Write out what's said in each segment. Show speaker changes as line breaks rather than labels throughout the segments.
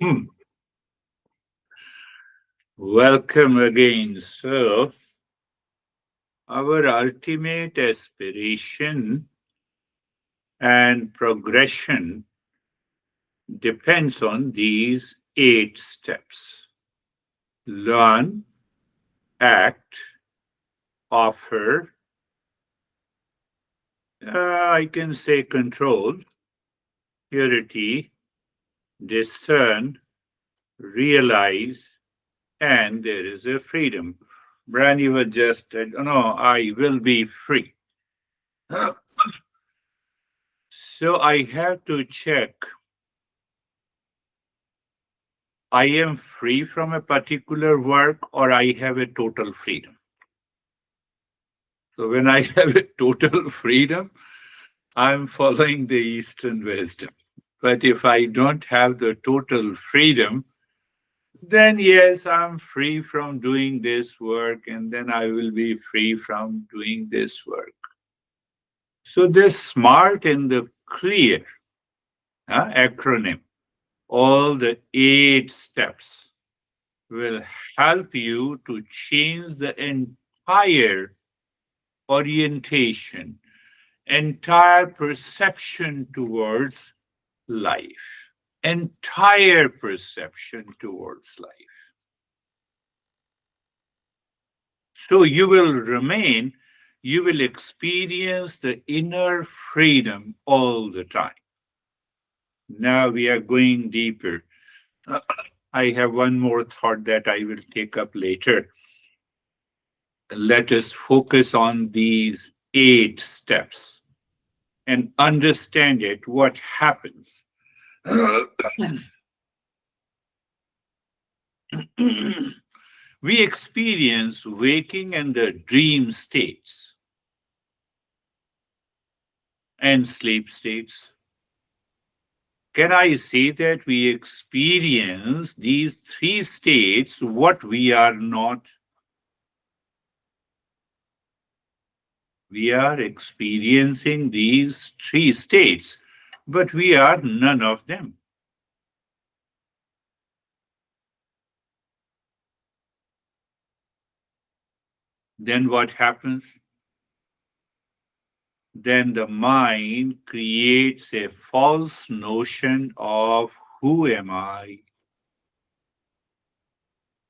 Hmm. Welcome again. So, our ultimate aspiration and progression depends on these 8 steps: learn, act, offer, I can say control, purity, discern, realize, and there is a freedom. Brandy was just said, no, I will be free. So I have to check, I am free from a particular work or I have a total freedom. So when I have a total freedom, I'm following the Eastern wisdom. But if I don't have the total freedom, then yes, I'm free from doing this work and then I will be free from doing this work. So this SMART and the CLEAR acronym, all the 8 steps will help you to change the entire orientation, entire perception towards life, entire perception towards life. So you will remain, you will experience the inner freedom all the time. Now we are going deeper. I have one more thought that I will take up later. Let us focus on these 8 steps and understand it, what happens. We experience waking and the dream states and sleep states. Can I say that we experience these 3 states, what we are not? We are experiencing these 3 states, but we are none of them. Then what happens? Then the mind creates a false notion of who am I.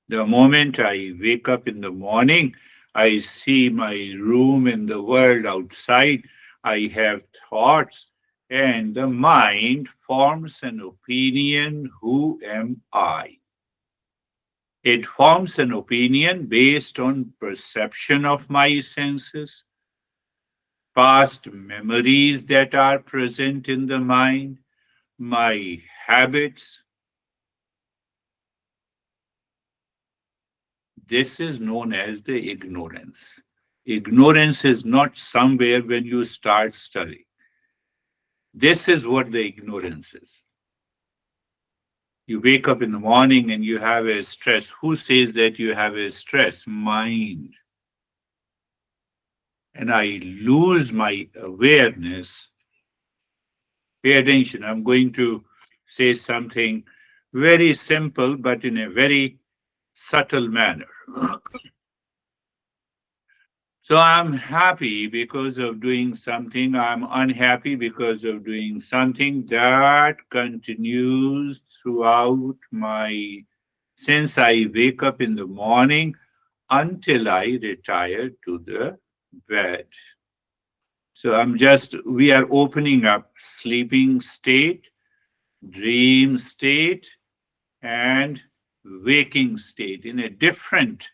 The moment I wake up in the morning, I see my room and the world outside. I have thoughts, and the mind forms an opinion who am I? It forms an opinion based on perception of my senses, past memories that are present in the mind, my habits. This is known as the ignorance. Ignorance is not somewhere when you start studying. This is what the ignorance is. You wake up in the morning and you have a stress. Who says that you have a stress? Mind. And I lose my awareness. Pay attention. I'm going to say something very simple, but in a very subtle manner. So I'm happy because of doing something. I'm unhappy because of doing something that continues throughout my, since I wake up in the morning until I retire to the bed. So we are opening up sleeping state, dream state, and waking state in a different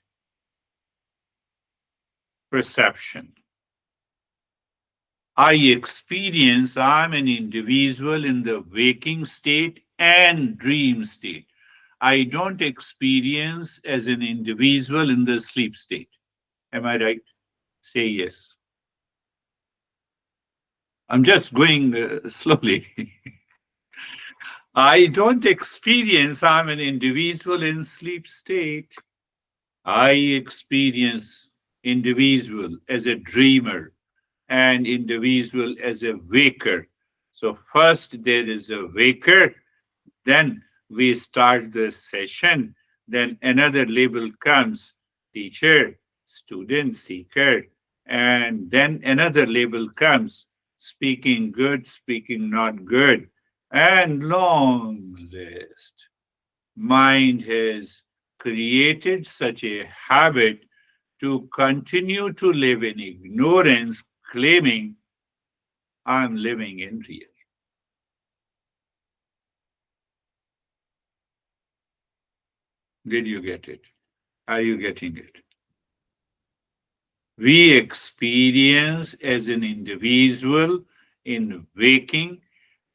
perception. I'm an individual in the waking state and dream state. I don't experience as an individual in the sleep state. Am I right? Say yes. I'm just going slowly. I don't experience I'm an individual in sleep state. I experience individual as a dreamer and individual as a waker. So first there is a waker, then We start the session, then another label comes, teacher, student, seeker, and then another label comes, speaking good, speaking not good, and long list. Mind has created such a habit to continue to live in ignorance, claiming I'm living in real. Did you get it? Are you getting it? We experience as an individual in waking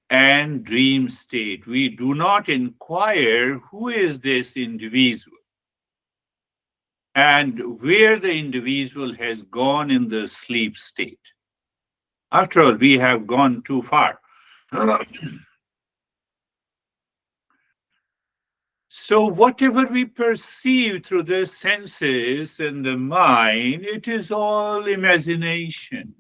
and dream state. We do not inquire who is this individual and where the individual has gone in the sleep state. After all, we have gone too far. So, whatever we perceive through the senses and the mind, it is all imagination.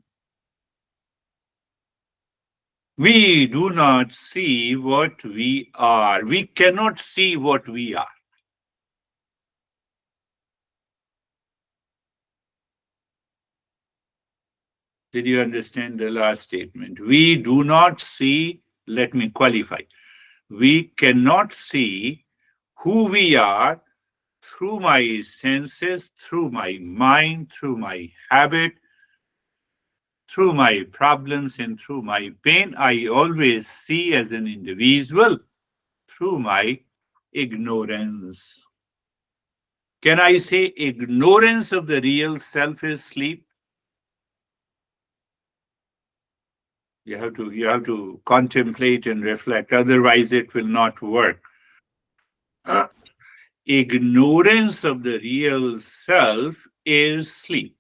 We do not see what we are. We cannot see what we are. Did you understand the last statement? We do not see, let me qualify. We cannot see who we are through my senses, through my mind, through my habit, through my problems, and through my pain. I always see as an individual through my ignorance. Can I say ignorance of the real self is sleep? You have to contemplate and reflect, otherwise it will not work. Ignorance of the real self is sleep.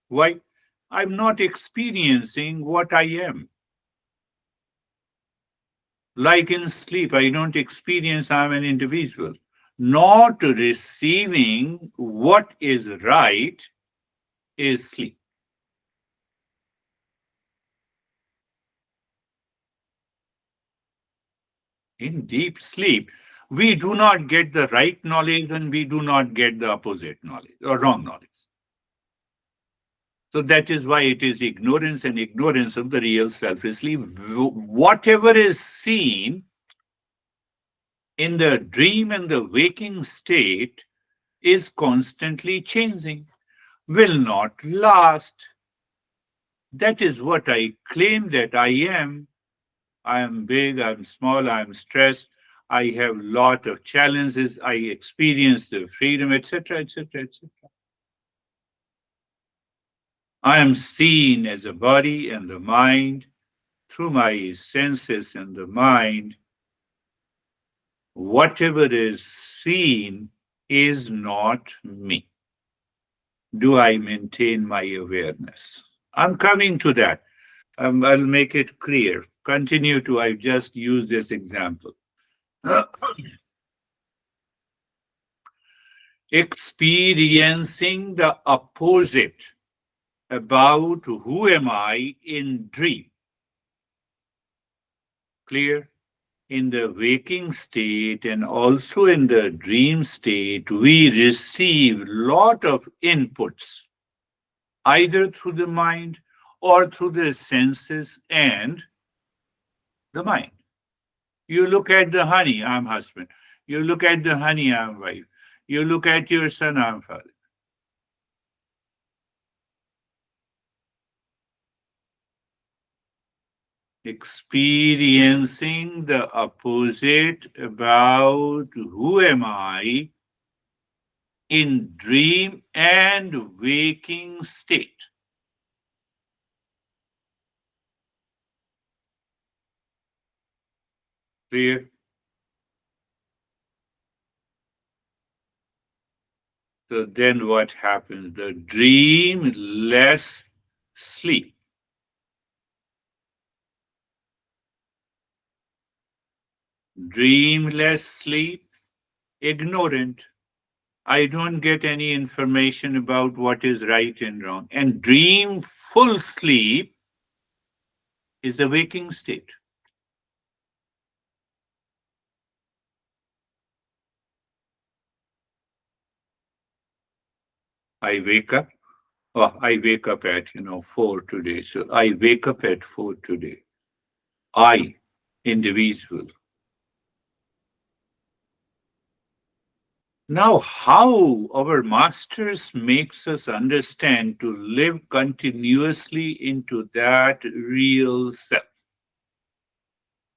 Why? I'm not experiencing what I am. Like in sleep, I don't experience I'm an individual. Not receiving what is right is sleep. In deep sleep, we do not get the right knowledge and we do not get the opposite knowledge or wrong knowledge. So that is why it is ignorance, and ignorance of the real self is sleep. Whatever is seen in the dream and the waking state is constantly changing, will not last. That is what I claim that I am. I am big, I'm small, I'm stressed, I have lot of challenges, I experience the freedom, etc., etc., etc. I am seen as a body and the mind through my senses and the mind. Whatever is seen is not me. Do I maintain my awareness? I'm coming to that. I'll make it clear. Continue to, I just use this example. Experiencing the opposite about who am I in dream. Clear? In the waking state and also in the dream state, we receive lot of inputs, either through the mind or through the senses and the mind. You look at the honey, I'm husband. You look at the honey, I'm wife. You look at your son, I'm father. Experiencing the opposite about who am I in dream and waking state. Clear? So then what happens? The dream less sleep. Dream less sleep, ignorant. I don't get any information about what is right and wrong. And dream full sleep is a waking state. I wake up. Oh, I wake up at, 4 today. So I wake up at 4 today. I, individual. Now, how our masters makes us understand to live continuously into that real self.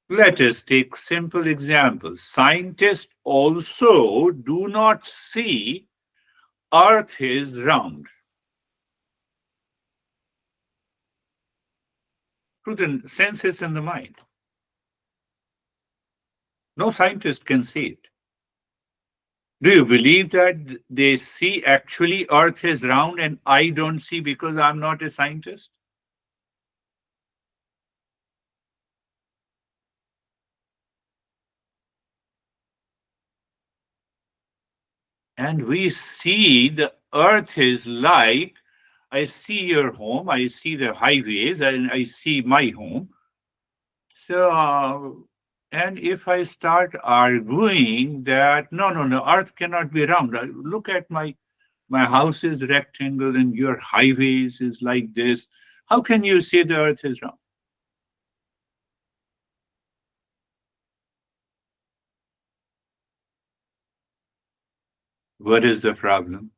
Let us take simple examples. Scientists also do not see Earth is round through the senses and the mind. No scientist can see it. Do you believe that they see actually Earth is round and I don't see because I'm not a scientist? And we see the Earth is like, I see your home, I see the highways, and I see my home. So, and if I start arguing that no, no, no, Earth cannot be round. Look at my house is rectangle and your highways is like this. How can you say the Earth is round? What is the problem?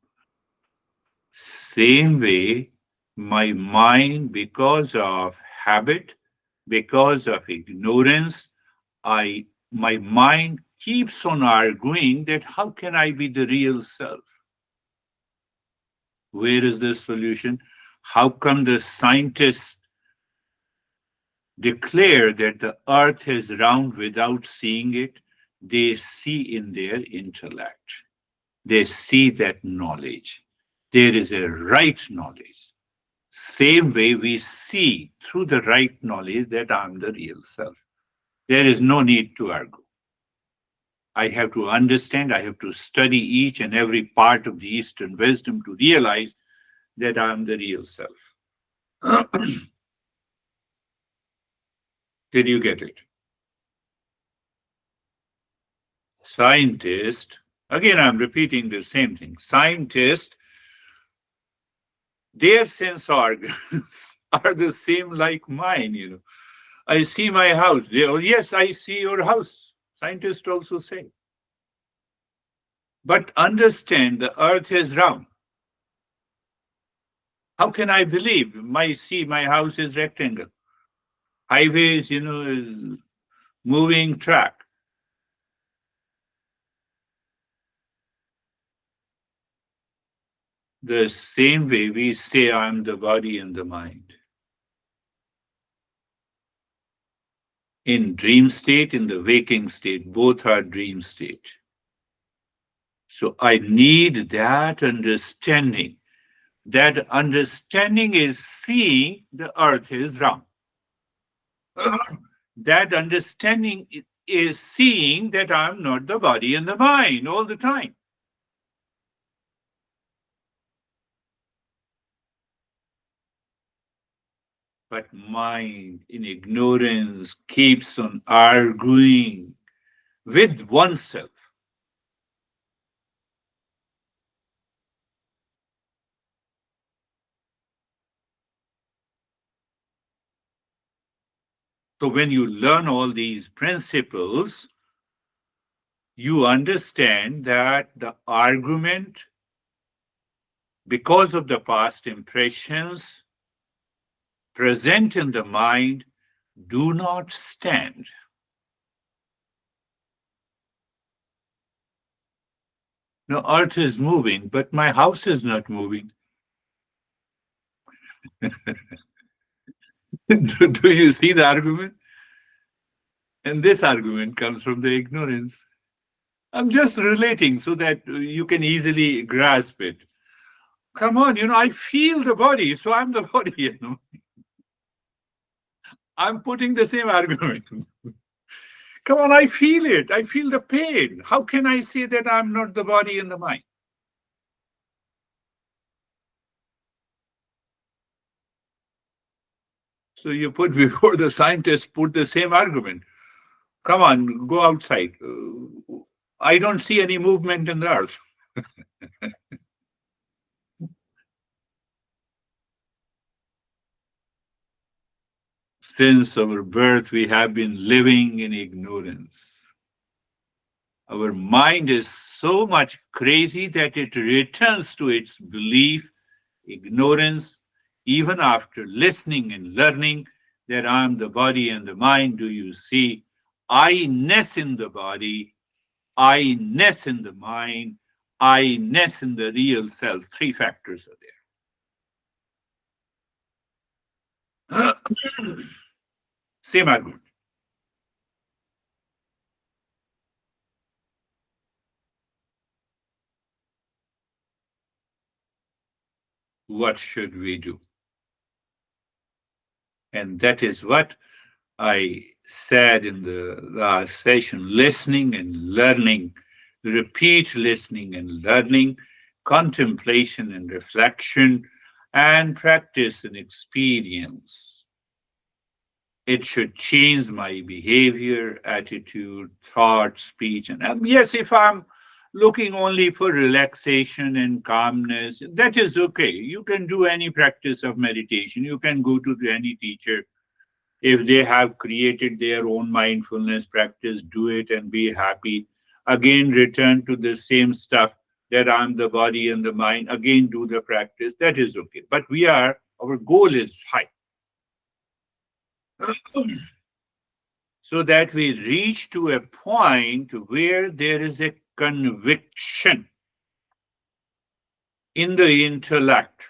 Same way, my mind, because of habit, because of ignorance, I my mind keeps on arguing that how can I be the real self? Where is the solution? How come the scientists declare that the earth is round without seeing it? They see in their intellect. They see that knowledge. There is a right knowledge. Same way we see through the right knowledge that I'm the real self. There is no need to argue. I have to understand, I have to study each and every part of the Eastern wisdom to realize that I'm the real self. Did you get it? Scientists, again, I'm repeating the same thing. Scientists, their sense organs are the same like mine. I see my house. Yes, I see your house. Scientists also say. But understand the earth is round. How can I believe? My house is rectangle. Highways, is moving track. The same way we say I'm the body and the mind. In dream state, in the waking state, both are dream state. So I need that understanding. That understanding is seeing the earth is round. That understanding is seeing that I'm not the body and the mind all the time. But mind in ignorance keeps on arguing with oneself. So when you learn all these principles, you understand that the argument, because of the past impressions present in the mind, do not stand. The earth is moving, but my house is not moving. Do you see the argument? And this argument comes from the ignorance. I'm just relating so that you can easily grasp it. Come on, I feel the body, so I'm the body. I'm putting the same argument. Come on, I feel it. I feel the pain. How can I say that I'm not the body and the mind? So you put before the scientists put the same argument. Come on, go outside. I don't see any movement in the earth. Since our birth, we have been living in ignorance. Our mind is so much crazy that it returns to its belief, ignorance, even after listening and learning that I am the body and the mind. Do you see? I-ness in the body, I-ness in the mind, I-ness in the real self. Three factors are there. Same argument. What should we do? And that is what I said in the last session, listening and learning, repeat listening and learning, contemplation and reflection, and practice and experience. It should change my behavior, attitude, thought, speech. And yes, if I'm looking only for relaxation and calmness, that is okay. You can do any practice of meditation. You can go to any teacher. If they have created their own mindfulness practice, do it and be happy. Again, return to the same stuff that I'm the body and the mind. Again, do the practice. That is okay. But our goal is high. So that we reach to a point where there is a conviction in the intellect,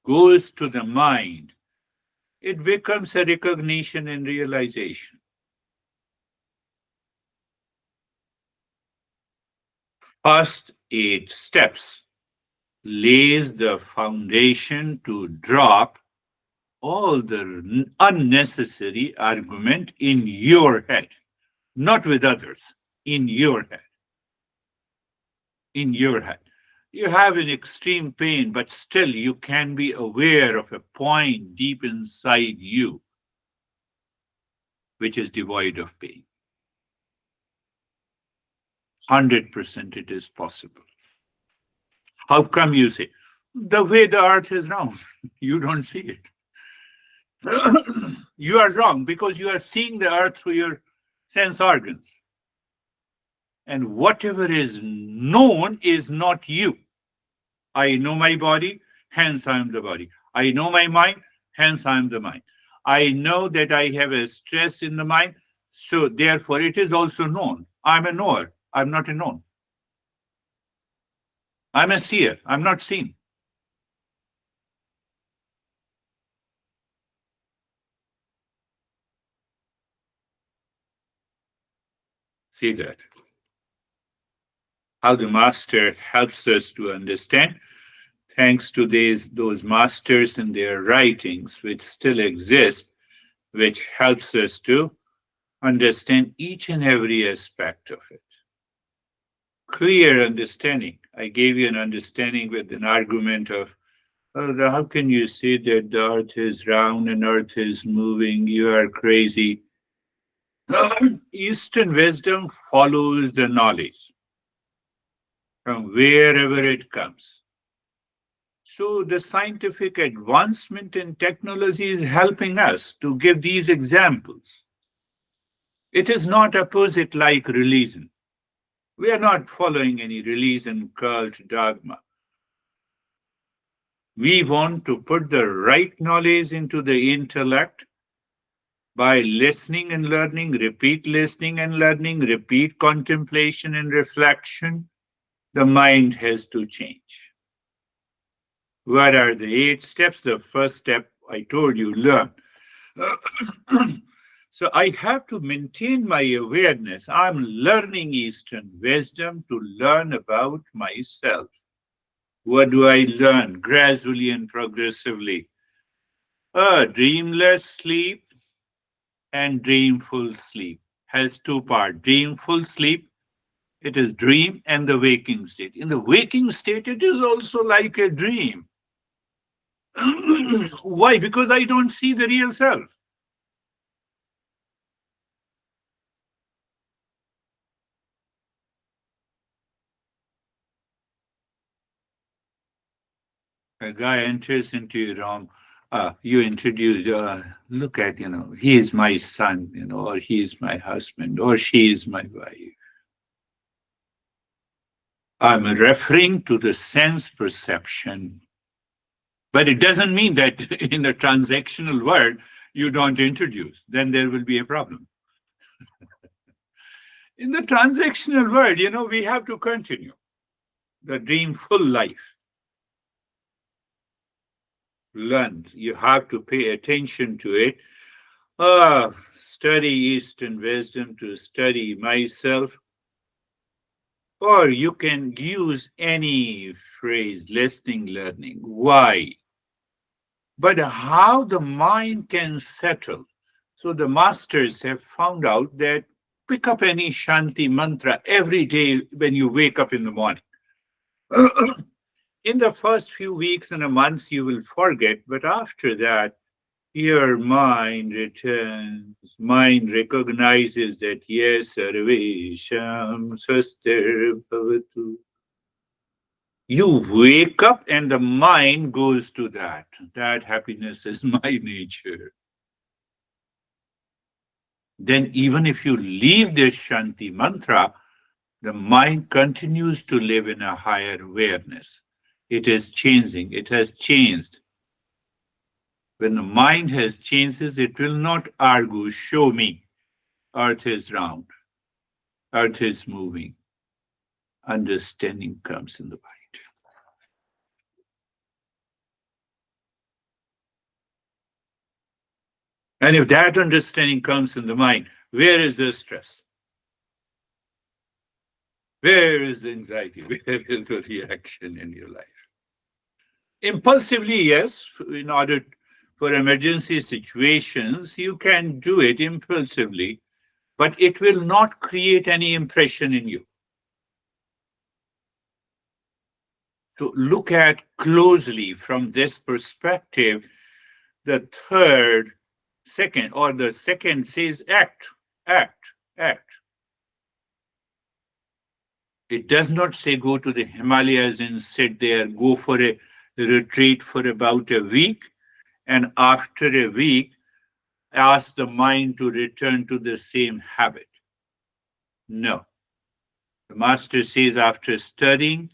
goes to the mind. It becomes a recognition and realization. First 8 steps lays the foundation to drop all the unnecessary argument in your head, not with others, in your head. In your head. You have an extreme pain, but still you can be aware of a point deep inside you which is devoid of pain. 100% it is possible. How come you say? The way the earth is round, you don't see it. You are wrong because you are seeing the earth through your sense organs. And whatever is known is not you. I know my body, hence I am the body. I know my mind, hence I am the mind. I know that I have a stress in the mind, so therefore it is also known. I'm a knower, I'm not a known. I'm a seer, I'm not seen. See that? How the master helps us to understand, thanks to those masters and their writings, which still exist, which helps us to understand each and every aspect of it. Clear understanding. I gave you an understanding with an argument of, oh, how can you say that the earth is round and earth is moving? You are crazy. Eastern wisdom follows the knowledge from wherever it comes. So the scientific advancement in technology is helping us to give these examples. It is not opposite like religion. We are not following any religion, cult, dogma. We want to put the right knowledge into the intellect by listening and learning, repeat listening and learning, repeat contemplation and reflection. The mind has to change. What are the 8 steps? The first step I told you, learn. So I have to maintain my awareness. I'm learning Eastern wisdom to learn about myself. What do I learn gradually and progressively? Dreamless sleep and dreamful sleep has 2 parts. Dreamful sleep, it is dream and the waking state. In the waking state, it is also like a dream. Why? Because I don't see the real self. A guy enters into your room. You introduce, look at, he is my son, or he is my husband, or she is my wife. I'm referring to the sense perception. But it doesn't mean that in a transactional world, you don't introduce. Then there will be a problem. In the transactional world, we have to continue the dreamful life. Learn. You have to pay attention to it. Study Eastern wisdom to study myself. Or you can use any phrase, listening, learning. Why? But how the mind can settle. So the masters have found out that pick up any Shanti mantra every day when you wake up in the morning. In the first few weeks and a month, you will forget, but after that, your mind returns. Mind recognizes that yes, Sarvesham Swastir Bhavatu. You wake up and the mind goes to that. That happiness is my nature. Then, even if you leave this Shanti mantra, the mind continues to live in a higher awareness. It is changing, it has changed. When the mind has changes, it will not argue, show me. Earth is round, earth is moving. Understanding comes in the mind. And if that understanding comes in the mind, where is the stress? Where is the anxiety? Where is the reaction in your life? Impulsively, yes, in order for emergency situations, you can do it impulsively, but it will not create any impression in you. To look at closely from this perspective, the third, second, or the second says act, act, act. It does not say go to the Himalayas and sit there, go for a retreat for about a week, and after a week, ask the mind to return to the same habit. No. The master says after studying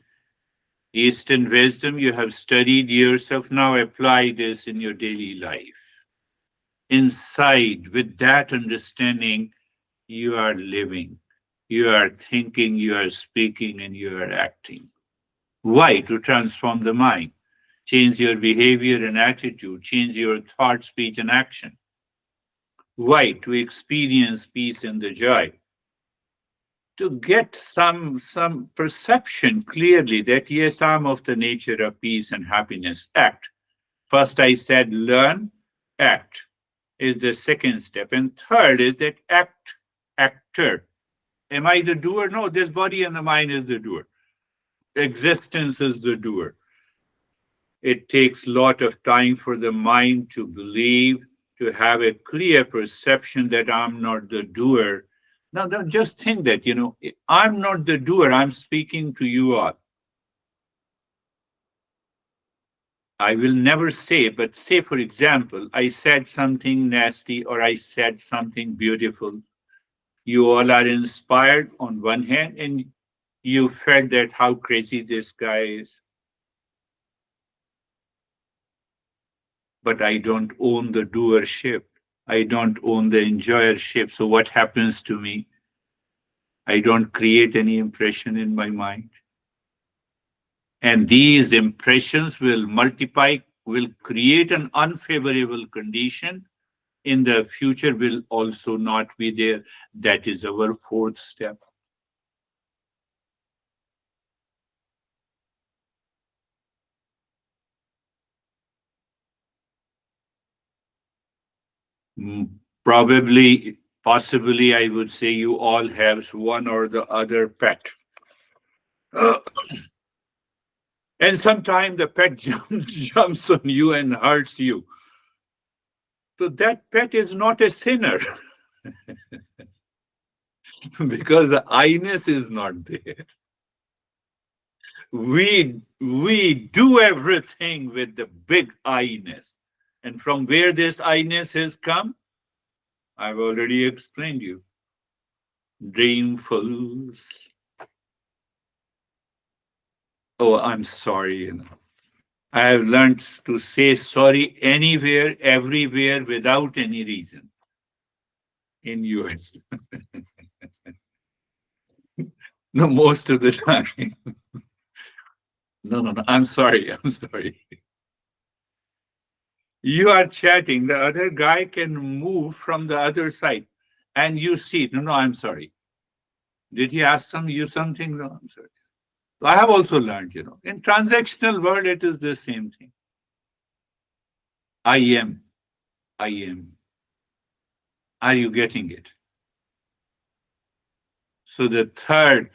Eastern wisdom, you have studied yourself, now apply this in your daily life. Inside, with that understanding, you are living, you are thinking, you are speaking, and you are acting. Why? To transform the mind. Change your behavior and attitude, change your thought, speech, and action. Why? To experience peace and the joy. To get some perception clearly that yes, I'm of the nature of peace and happiness. Act. First I said learn, act is the second step. And third is that actor. Am I the doer? No, this body and the mind is the doer. Existence is the doer. It takes a lot of time for the mind to believe, to have a clear perception that I'm not the doer. Now, don't just think that, I'm not the doer, I'm speaking to you all. I will never say, but say, for example, I said something nasty or I said something beautiful. You all are inspired on one hand, and you felt that how crazy this guy is. But I don't own the doership. I don't own the enjoyership. So what happens to me? I don't create any impression in my mind. And these impressions will multiply, will create an unfavorable condition. In the future will also not be there. That is our fourth step. Probably, possibly, I would say you all have one or the other pet. And sometimes the pet jumps on you and hurts you. So that pet is not a sinner because the I-ness is not there. We do everything with the big I-ness. And from where this I-ness has come, I've already explained you. Dreamful. Oh, I'm sorry. I have learned to say sorry anywhere, everywhere, without any reason in US. No, most of the time. No, no, no. I'm sorry. I'm sorry. You are chatting. The other guy can move from the other side, and you see. No, no. I'm sorry. Did he ask you something? No, I'm sorry. I have also learned, in transactional world, it is the same thing. I am. I am. Are you getting it? So the third,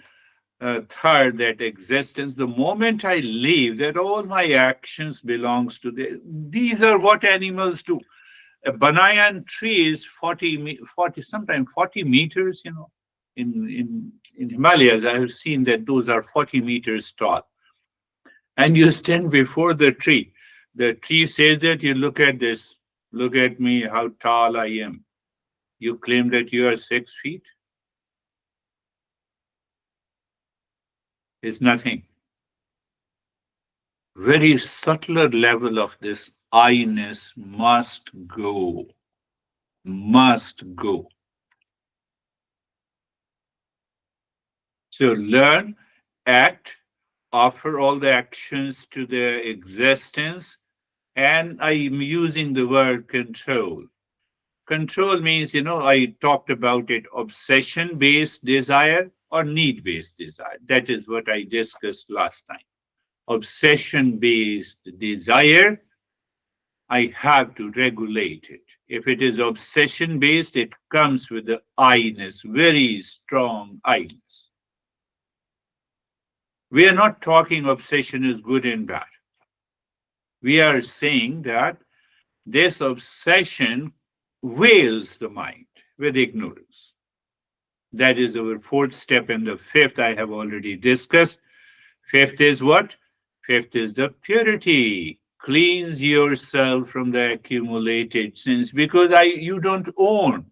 that existence, the moment I leave, that all my actions belongs to these are what animals do. A banyan tree is 40, sometimes 40 meters, in Himalayas, I have seen that those are 40 meters tall. And you stand before the tree. The tree says that you look at this, look at me, how tall I am. You claim that you are 6 feet. It's nothing. Very subtler level of this I-ness must go, must go. So learn, act, offer all the actions to the existence, and I'm using the word control. Control means, I talked about it, obsession based desire or need based desire. That is what I discussed last time. Obsession based desire, I have to regulate it. If it is obsession based, it comes with the I-ness, very strong I-ness. We are not talking obsession is good and bad. We are saying that this obsession veils the mind with ignorance. That is our fourth step, and the fifth I have already discussed. Fifth is what? Fifth is the purity. Cleanse yourself from the accumulated sins because you don't own.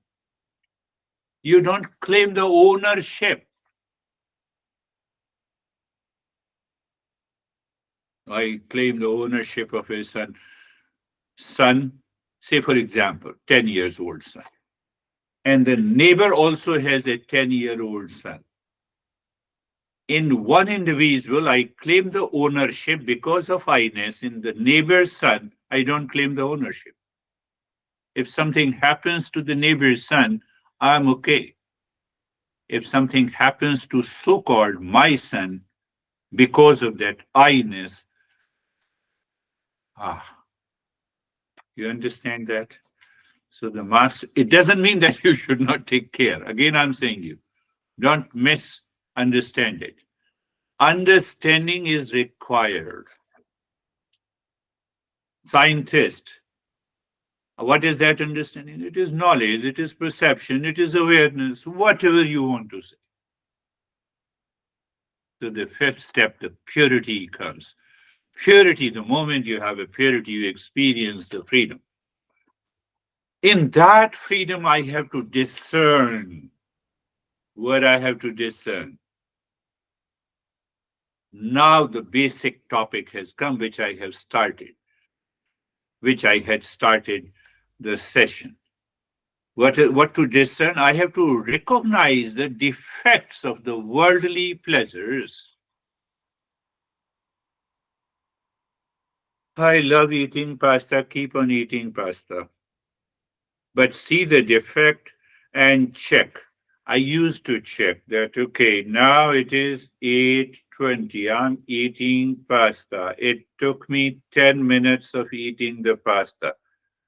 You don't claim the ownership. I claim the ownership of a son. Son, say for example, 10 years old son. And the neighbor also has a 10-year-old son. In one individual, I claim the ownership because of I-ness. In the neighbor's son, I don't claim the ownership. If something happens to the neighbor's son, I'm okay. If something happens to so-called my son, because of that I-ness, ah, you understand that? So the master, it doesn't mean that you should not take care. Again, I'm saying you, don't misunderstand it. Understanding is required. Scientist, what is that understanding? It is knowledge, it is perception, it is awareness, whatever you want to say. So the fifth step, the purity comes. Purity, the moment you have a purity, you experience the freedom. In that freedom, I have to discern what I have to discern. Now the basic topic has come, which I have started, which I had started the session. What to discern? I have to recognize the defects of the worldly pleasures. I love eating pasta, keep on eating pasta. But see the defect and check. I used to check that, okay, now it is 8:20. I'm eating pasta. It took me 10 minutes of eating the pasta.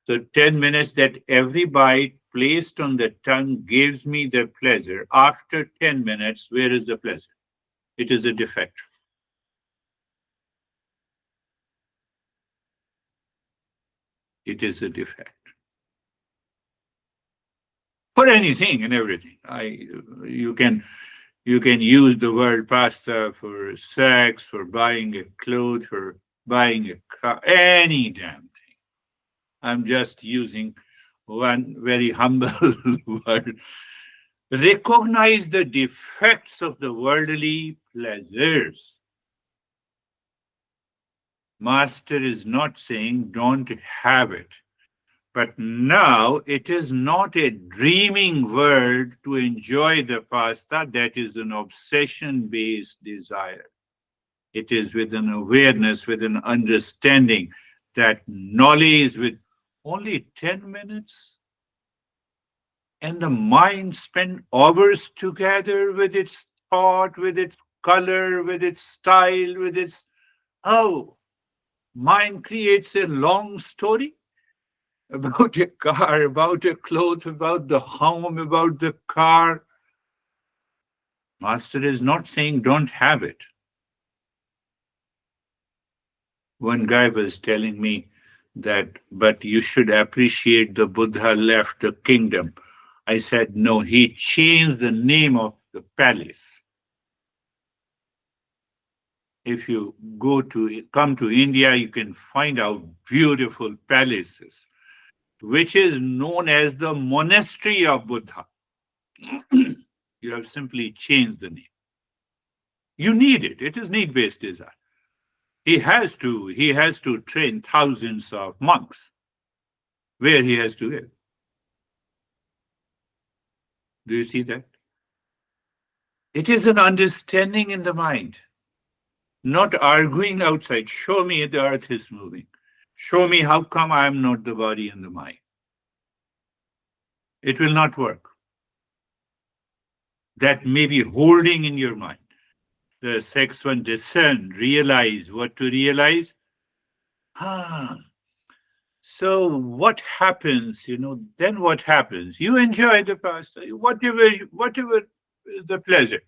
So 10 minutes that every bite placed on the tongue gives me the pleasure. After 10 minutes, where is the pleasure? It is a defect. It is a defect. For anything and everything. You can use the word pasta for sex, for buying a clothes, for buying a car, any damn thing. I'm just using one very humble word. Recognize the defects of the worldly pleasures. Master is not saying don't have it. But now it is not a dreaming world to enjoy the pasta that is an obsession based desire. It is with an awareness, with an understanding that knowledge with only 10 minutes and the mind spend hours together with its thought, with its color, with its style, with its. Oh, mind creates a long story about a car, about a cloth, about the home, about the car. Master is not saying don't have it. One guy was telling me that, but you should appreciate the Buddha left the kingdom. I said, no, he changed the name of the palace. If you come to India, you can find out beautiful palaces, which is known as the monastery of Buddha. You have simply changed the name. You need it. It is need-based design. He has to train thousands of monks where he has to live. Do you see that? It is an understanding in the mind, not arguing outside. Show me the earth is moving. Show me how come I am not the body and the mind. It will not work. That may be holding in your mind. The sex one discern, realize what to realize. Ah, so what happens, then what happens? You enjoy the pasta, whatever is the pleasure.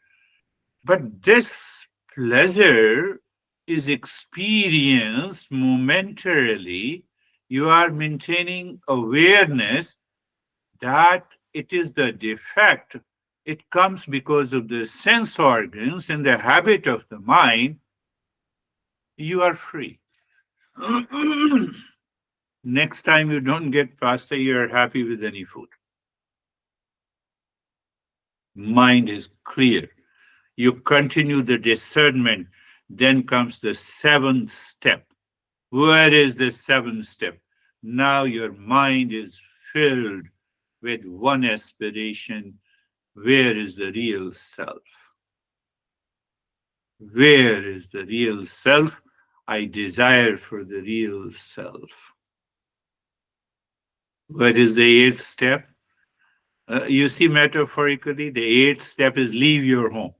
But this pleasure is experienced momentarily. You are maintaining awareness that it is the defect. It comes because of the sense organs and the habit of the mind. You are free. Next time you don't get pasta, you are happy with any food. Mind is clear. You continue the discernment. Then comes the seventh step. Where is the seventh step? Now your mind is filled with one aspiration. Where is the real self? Where is the real self? I desire for the real self. What is the eighth step? You see, metaphorically, the eighth step is leave your home.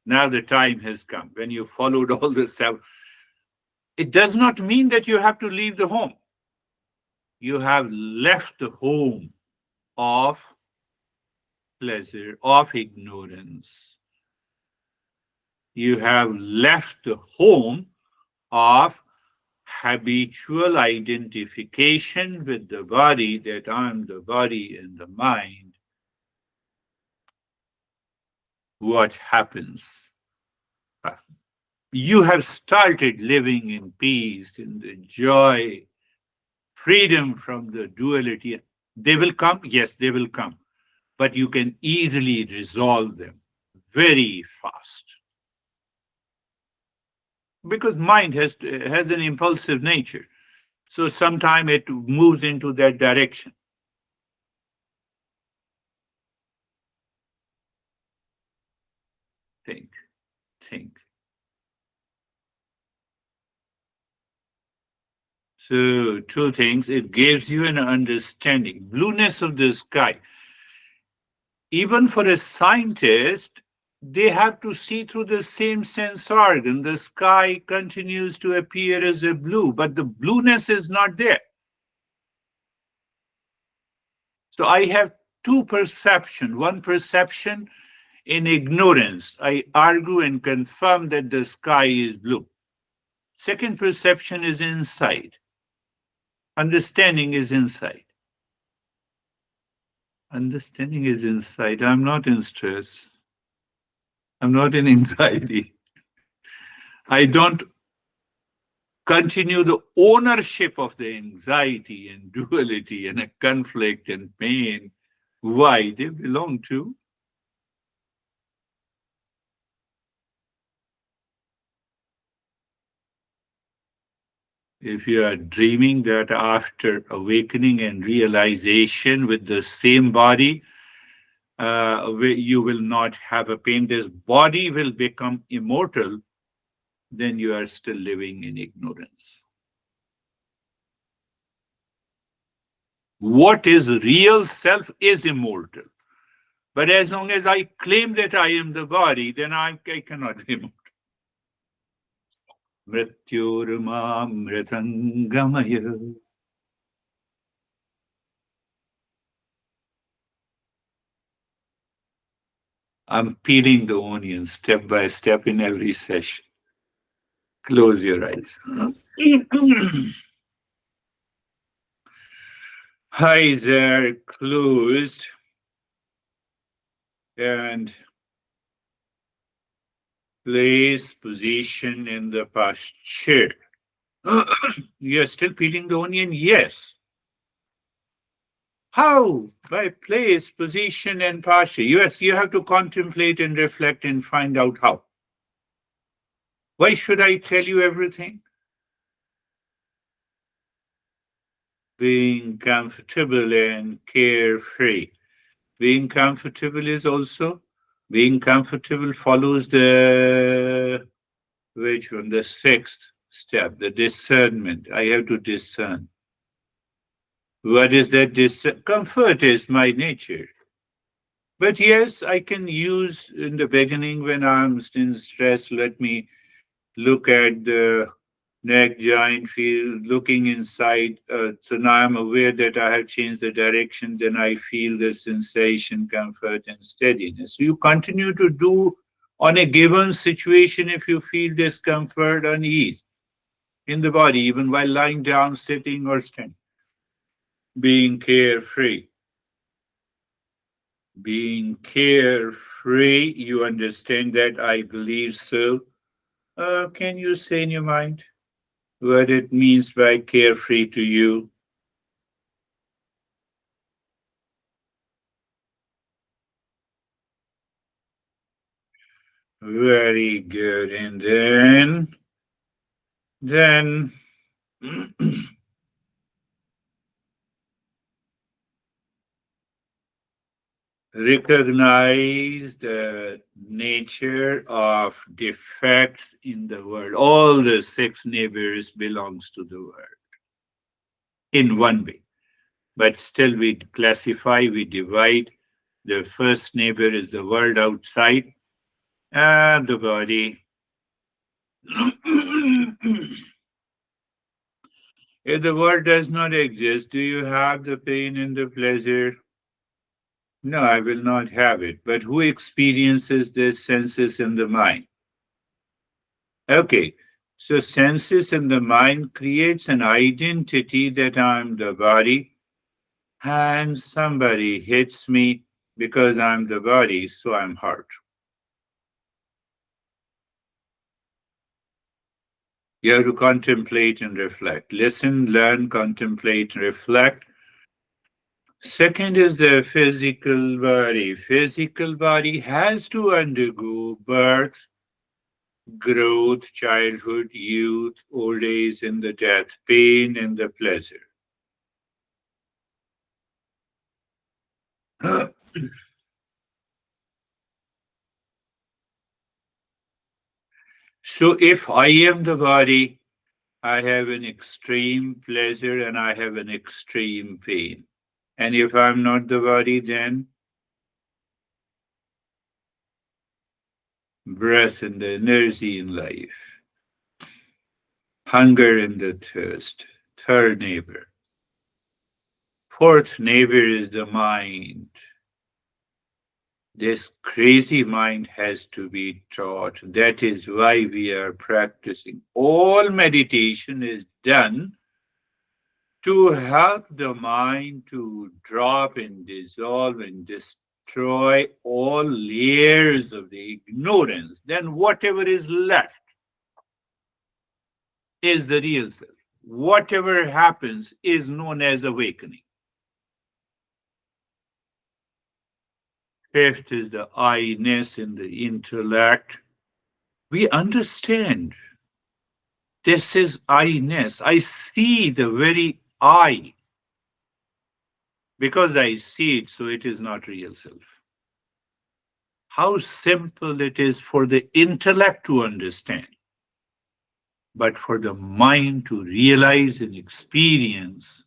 Now the time has come when you followed all the seven. It does not mean that you have to leave the home. You have left the home of pleasure, of ignorance. You have left the home of habitual identification with the body, that I'm the body and the mind. What happens? You have started living in peace, in the joy, freedom from the duality. They will come, yes, they will come, but you can easily resolve them very fast because mind has an impulsive nature. So sometime it moves into that direction. Think, think. So two things, it gives you an understanding. Blueness of the sky. Even for a scientist, they have to see through the same sense organ. The sky continues to appear as a blue, but the blueness is not there. So I have two perception. One perception in ignorance. I argue and confirm that the sky is blue. Second perception is inside. Understanding is inside. Understanding is inside. I'm not in stress. I'm not in anxiety. I don't continue the ownership of the anxiety and duality and a conflict and pain. Why? They belong to. If you are dreaming that after awakening and realization with the same body, you will not have a pain, this body will become immortal, then you are still living in ignorance. What is real self is immortal. But as long as I claim that I am the body, then I cannot be immortal. Mrityurmamritangamaya. I'm peeling the onion step by step in every session. Close your eyes. Eyes are closed and place position in the posture. You're still peeling the onion? Yes. How? By place, position, and posture. Yes, you have to contemplate and reflect and find out how. Why should I tell you everything? Being comfortable and carefree. Being comfortable is also being comfortable follows the which one? The sixth step, the discernment. I have to discern. What is that discern? Comfort is my nature. But yes, I can use in the beginning when I'm in stress, let me look at the neck joint, feel looking inside. So now I'm aware that I have changed the direction, then I feel the sensation, comfort, and steadiness. So you continue to do on a given situation if you feel discomfort, unease in the body, even while lying down, sitting, or standing. Being carefree. Being carefree, you understand that? I believe so. Can you say in your mind what it means by carefree to you? Very good. And then recognize the nature of defects in the world. All the six neighbors belongs to the world in one way. But still we classify, we divide. The first neighbor is the world outside and the body. If the world does not exist, do you have the pain and the pleasure? No, I will not have it. But who experiences the senses in the mind? Okay, so senses in the mind creates an identity that I'm the body, and somebody hits me because I'm the body, so I'm hurt. You have to contemplate and reflect. Listen, learn, contemplate, reflect. Second is the physical body. Physical body has to undergo birth, growth, childhood, youth, old age, and the death, pain and the pleasure. So if I am the body, I have an extreme pleasure and I have an extreme pain. And if I'm not the body, then breath and the energy in life, hunger and the thirst. Third neighbor. Fourth neighbor is the mind. This crazy mind has to be taught. That is why we are practicing. All meditation is done to help the mind to drop and dissolve and destroy all layers of the ignorance. Then whatever is left, is the real self. Whatever happens is known as awakening. Fifth is the I-ness in the intellect. We understand this is I-ness. I see the very I because I see it, so it is not real self. How simple it is for the intellect to understand, but for the mind to realize and experience,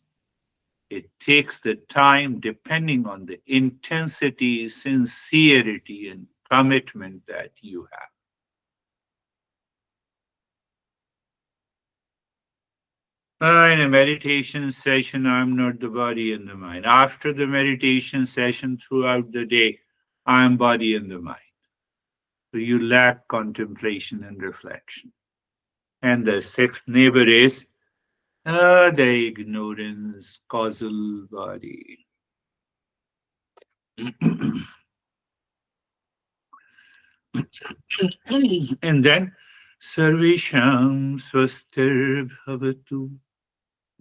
it takes the time depending on the intensity, sincerity, and commitment that you have. In a meditation session, I'm not the body and the mind. After the meditation session, throughout the day, I'm body and the mind. So you lack contemplation and reflection. And the sixth neighbor is the ignorance, causal body. And then, Sarvesham Swastir Bhavatu.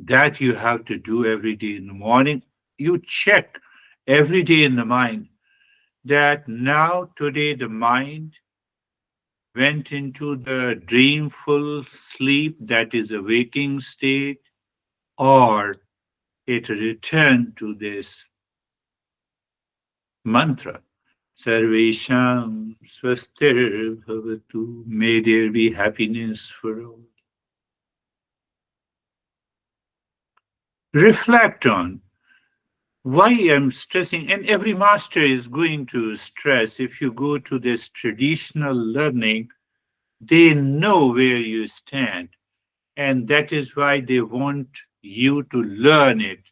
That you have to do every day in the morning. You check every day in the mind that now, today, the mind went into the dreamful sleep that is a waking state, or it returned to this mantra. Sarvesham Swastir Bhavatu. May there be happiness for all. Reflect on why I'm stressing, and every master is going to stress. If you go to this traditional learning, they know where you stand, and that is why they want you to learn it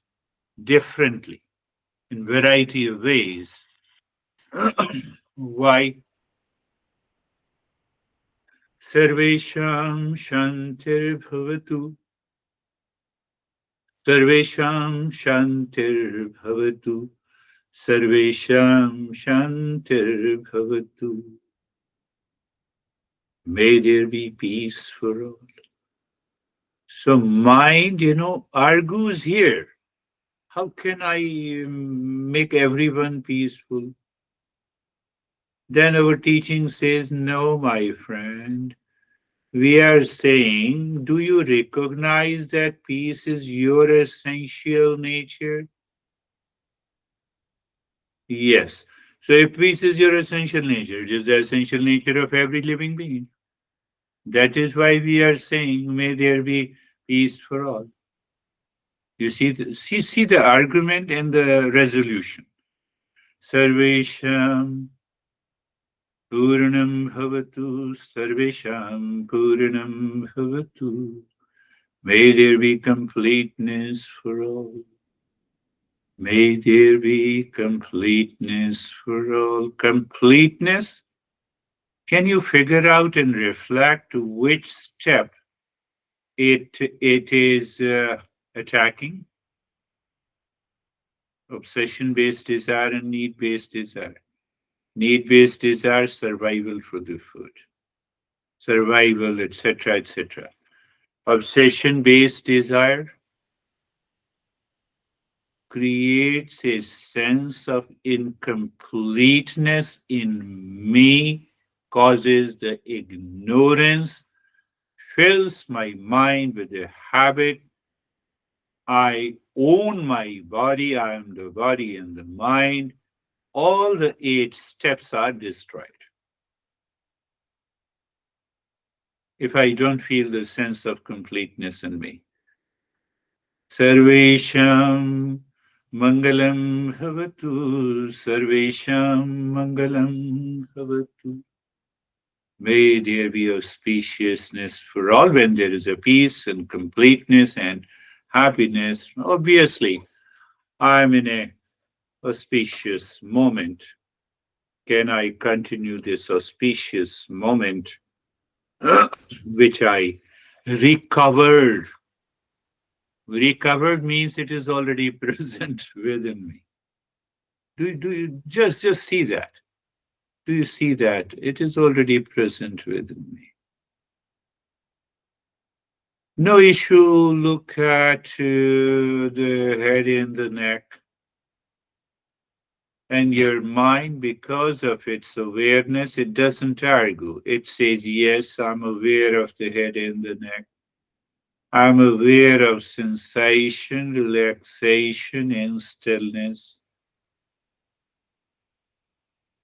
differently in variety of ways. Why? Sarvesham Shantir Bhavatu. Sarvesham Shantir Bhavatu. Sarvesham Shantir Bhavatu. May there be peace for all. So mind, argues here. How can I make everyone peaceful? Then our teaching says, no, my friend. We are saying, do you recognize that peace is your essential nature? Yes. So if peace is your essential nature, it is the essential nature of every living being. That is why we are saying, may there be peace for all. You see the argument and the resolution. Sarvesham Purnam Bhavatu, Sarvesham Purnam Bhavatu. May there be completeness for all. May there be completeness for all. Completeness? Can you figure out and reflect which step it is attacking? Obsession based desire and need based desire. Need based desire, survival for the food, survival, etc., etc. Obsession based desire creates a sense of incompleteness in me, causes the ignorance, fills my mind with a habit. I own my body, I am the body and the mind. All the eight steps are destroyed if I don't feel the sense of completeness in me. Sarvesham Mangalam Bhavatu, Sarvesham Mangalam Bhavatu. May there be auspiciousness for all when there is a peace and completeness and happiness. Obviously, I'm in a auspicious moment. Can I continue this auspicious moment which I recovered? Recovered means it is already present within me. Do you just see that? Do you see that? It is already present within me. No issue, look at the head and the neck. And your mind, because of its awareness, it doesn't argue. It says, yes, I'm aware of the head and the neck. I'm aware of sensation, relaxation, and stillness.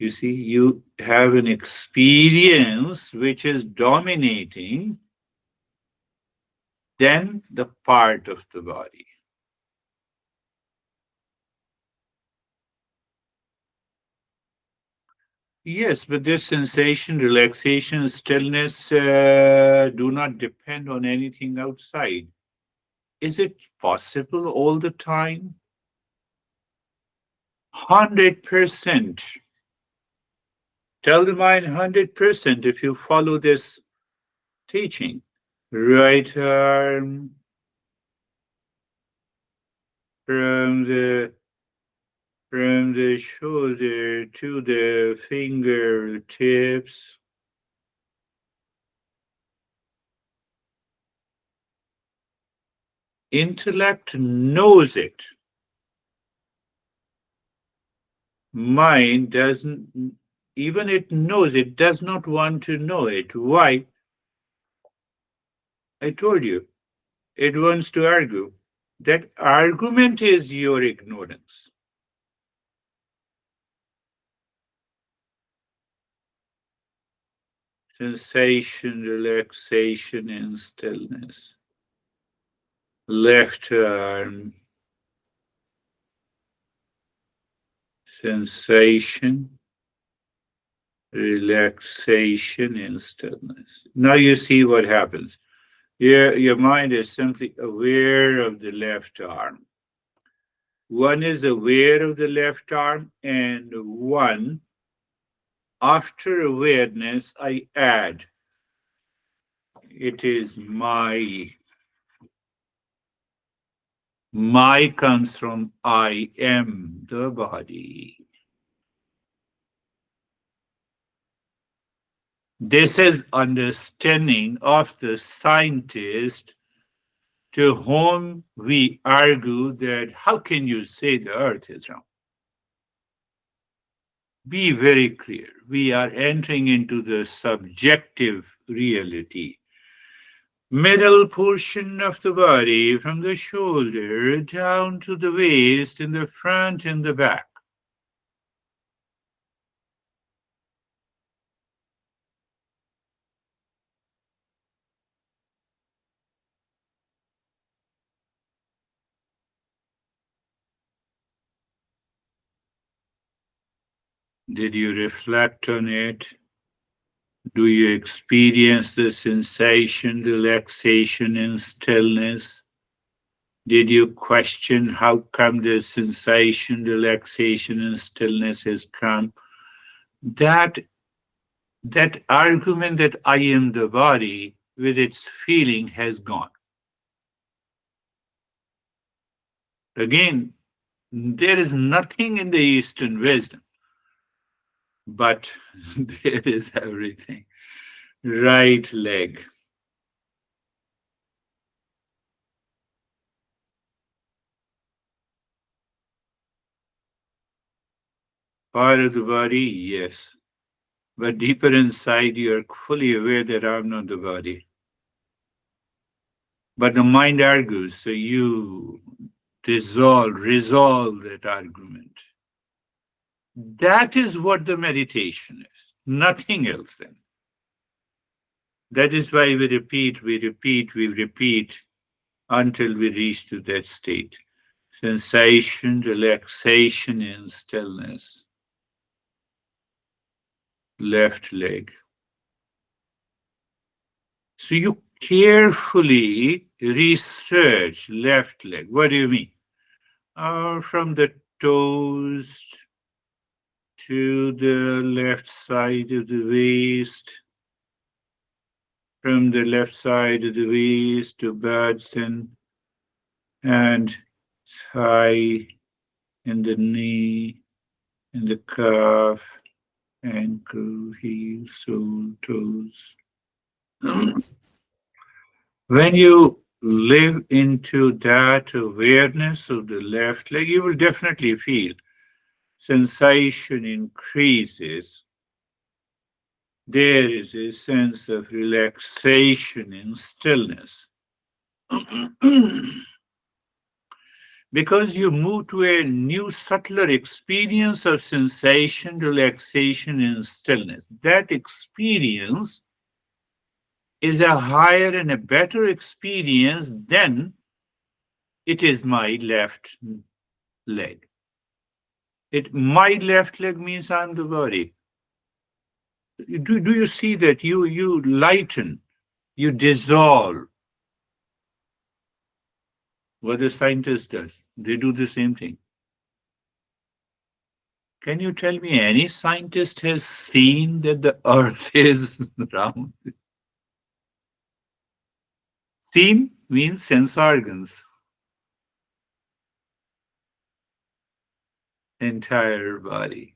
You see, you have an experience which is dominating then the part of the body. Yes, but this sensation, relaxation, stillness do not depend on anything outside. Is it possible all the time? 100%. Tell the mind 100% if you follow this teaching. Right arm from the shoulder to the fingertips. Intellect knows it. Mind doesn't, even it knows it does not want to know it. Why? I told you, it wants to argue. That argument is your ignorance. Sensation, relaxation, and stillness. Left arm, sensation, relaxation, and stillness. Now you see what happens. Your mind is simply aware of the left arm. One is aware of the left arm, and one, after awareness, I add, it is my. My comes from I am the body. This is understanding of the scientist to whom we argue that how can you say the earth is round? Be very clear. We are entering into the subjective reality. Middle portion of the body from the shoulder down to the waist in the front and the back. Did you reflect on it? Do you experience the sensation, relaxation, and stillness? Did you question how come the sensation, relaxation, and stillness has come? That that argument that I am the body with its feeling has gone. Again, there is nothing in the Eastern wisdom, but there is everything. Right leg, part of the body, yes. But deeper inside, you are fully aware that I'm not the body. But the mind argues, so you resolve that argument. That is what the meditation is, nothing else then. That is why we repeat until we reach to that state. Sensation, relaxation, and stillness. Left leg. So you carefully research left leg. What do you mean? From the toes to the left side of the waist, from the left side of the waist to buds and thigh and the knee and the calf, ankle, heel, sole, toes. When you live into that awareness of the left leg, you will definitely feel sensation increases. There is a sense of relaxation and stillness. Because you move to a new, subtler experience of sensation, relaxation, and stillness. That experience is a higher and a better experience than it is my left leg. My left leg means I'm the body. Do you see that you lighten, you dissolve what the scientist does? They do the same thing. Can you tell me any scientist has seen that the earth is round? Seen means sense organs, entire body,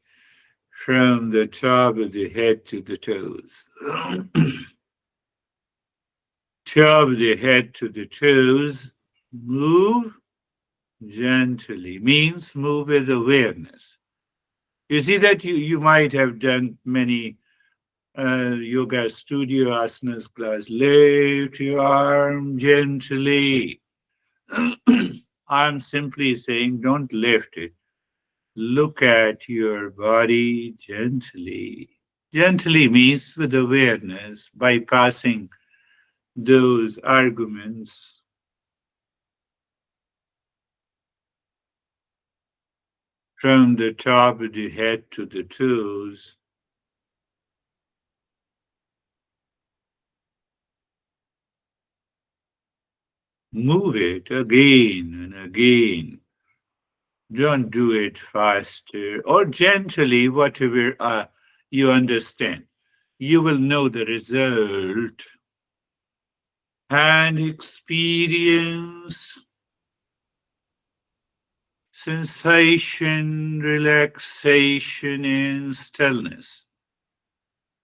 from the top of the head to the toes. Top of the head to the toes, move gently, means move with awareness. You see that you might have done many yoga studio asanas class. Lift your arm gently. I'm simply saying don't lift it. Look at your body gently. Gently means with awareness, bypassing those arguments from the top of the head to the toes. Move it again and again. Don't do it faster or gently, whatever you understand. You will know the result and experience sensation, relaxation, and stillness.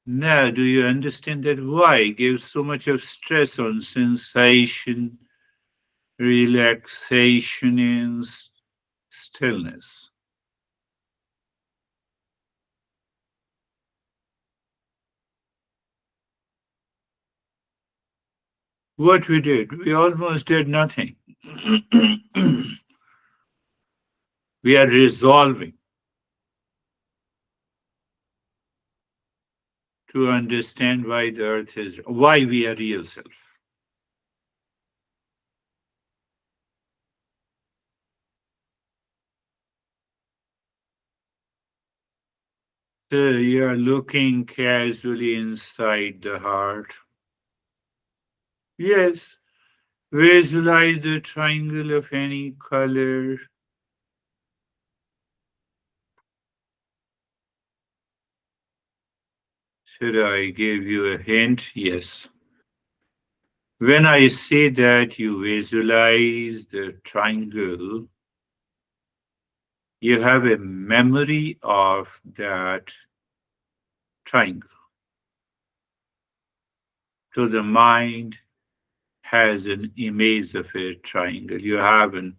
Now, do you understand that why gives so much of stress on sensation, relaxation, and stillness? What we did, we almost did nothing. We are resolving to understand why the earth is, why we are real self. So you are looking casually inside the heart. Yes, visualize the triangle of any color. Should I give you a hint? Yes. When I say that you visualize the triangle, you have a memory of that triangle. So the mind has an image of a triangle. You have an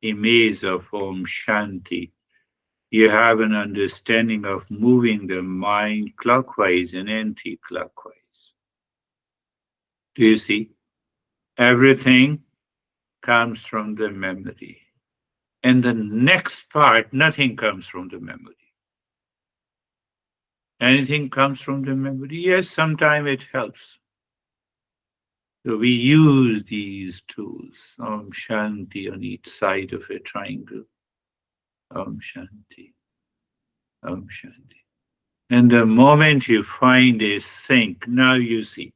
image of Om Shanti. You have an understanding of moving the mind clockwise and anti clockwise. Do you see? Everything comes from the memory. And the next part, nothing comes from the memory. Anything comes from the memory? Yes, sometimes it helps. So we use these tools, Om Shanti on each side of a triangle, Om Shanti, Om Shanti. And the moment you find a sync, now you see.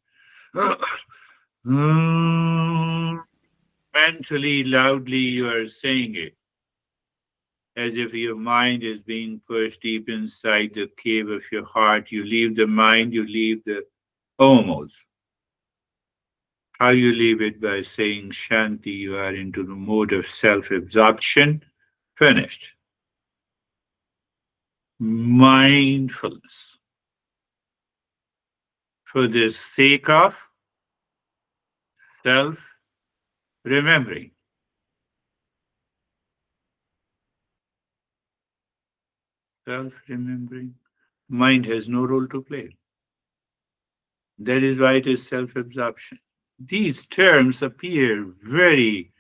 Mentally, loudly, you are saying it as if your mind is being pushed deep inside the cave of your heart. You leave the mind, you leave the almost. How you leave it by saying Shanti, you are into the mode of self absorption. Finished. Mindfulness. For the sake of self remembering, self remembering. Mind has no role to play. That is why it is self absorption. These terms appear very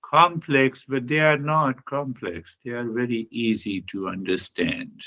complex, but they are not complex. They are very easy to understand.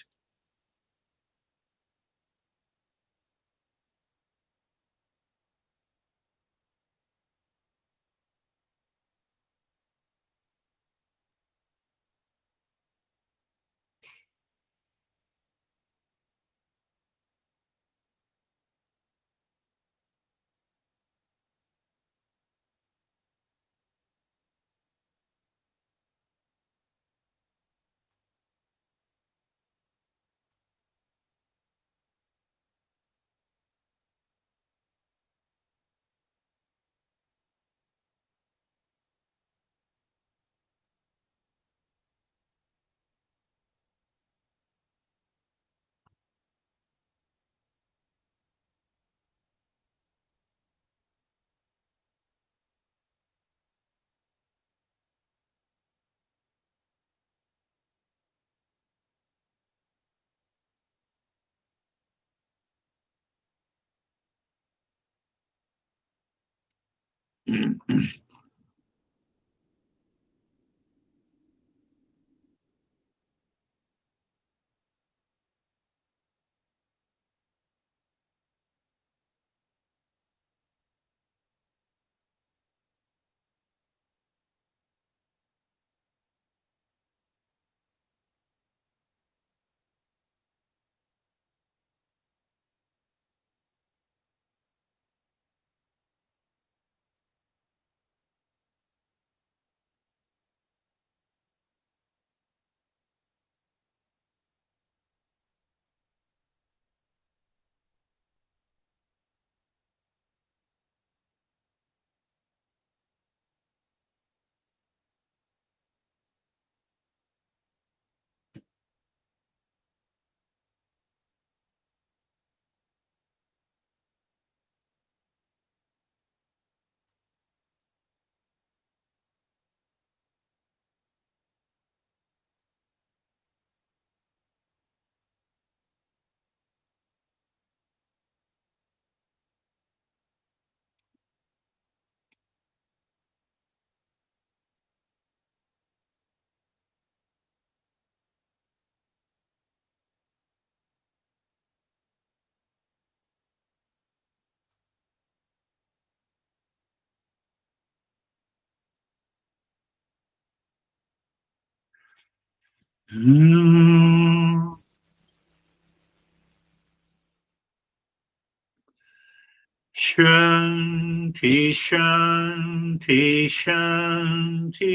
Shanti, Shanti, Shanti.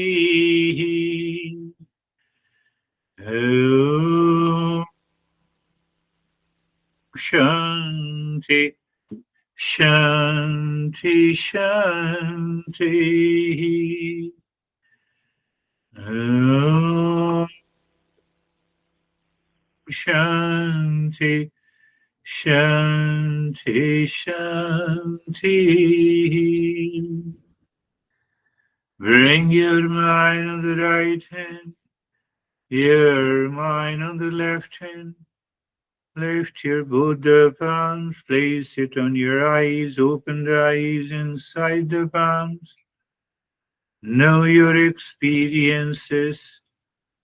Om Shanti, Shanti, Shanti. Om Shanti, Shanti, Shanti. Bring your mind on the right hand, your mind on the left hand. Lift your Buddha palms, place it on your eyes, open the eyes inside the palms. Know your experiences.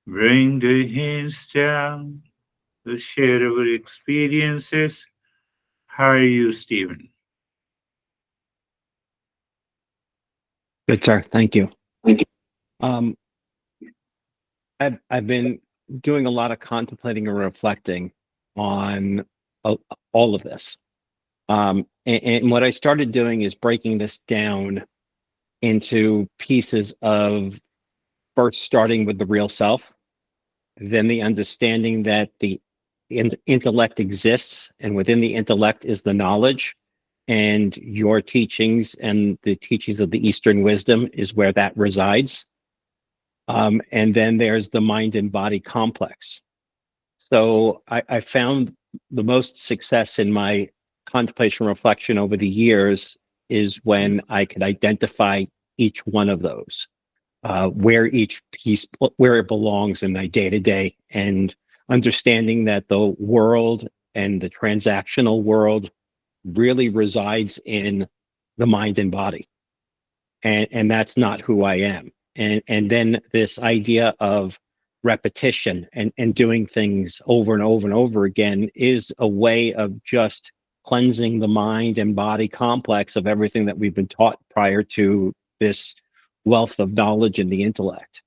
Bring the hands down. Let's share our experiences. How are you, Stephen?
Good, sir. Thank you.
Thank you.
Um, I've been doing a lot of contemplating and reflecting on uh, all of this. And what I started doing is breaking this down into pieces of first starting with the real self, then the understanding that the intellect exists, and within the intellect is the knowledge, and your teachings and the teachings of the Eastern wisdom is where that resides. And then there's the mind and body complex. So I found the most success in my contemplation reflection over the years is when I could identify each one of those, where each piece, where it belongs in my day to day, and understanding that the world and the transactional world really resides in the mind and body, and that's not who I am. And then this idea of repetition and doing things over and over and over again is a way of just cleansing the mind and body complex of everything that we've been taught prior to this wealth of knowledge in the intellect.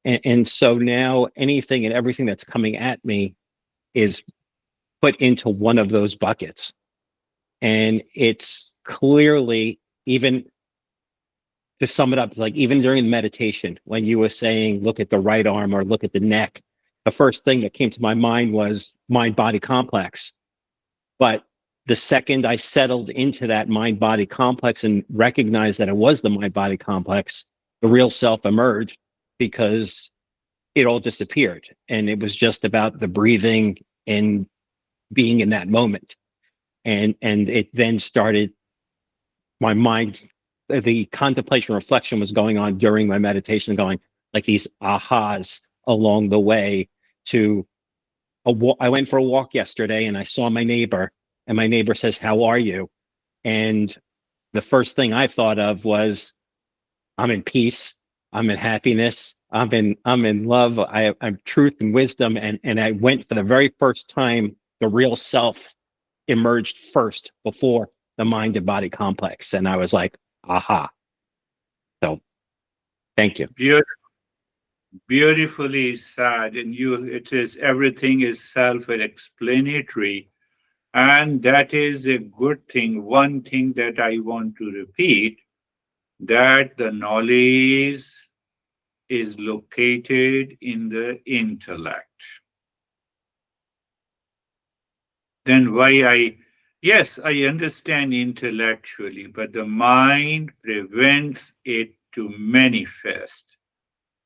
And so now anything and everything that's coming at me is put into one of those buckets. And it's clearly, even to sum it up, it's like even during meditation, when you were saying, look at the right arm or look at the neck, the first thing that came to my mind was mind body complex. But the second I settled into that mind body complex and recognized that it was the mind body complex, the real self emerged, because it all disappeared. And it was just about the breathing and being in that moment. And it then started, my mind, the contemplation reflection was going on during my meditation, going like these ahas along the way to I went for a walk yesterday and I saw my neighbor, and my neighbor says, "How are you?" And the first thing I thought of was, I'm in peace, I'm in happiness, I'm in love, I'm truth and wisdom, and I went for the very first time, the real self emerged first before the mind and body complex, and I was like, aha. So thank you.
Beautifully said. And it is everything is self-explanatory, and that is a good thing. One thing that I want to repeat, that the knowledge is located in the intellect. Then why yes, I understand intellectually, but the mind prevents it to manifest.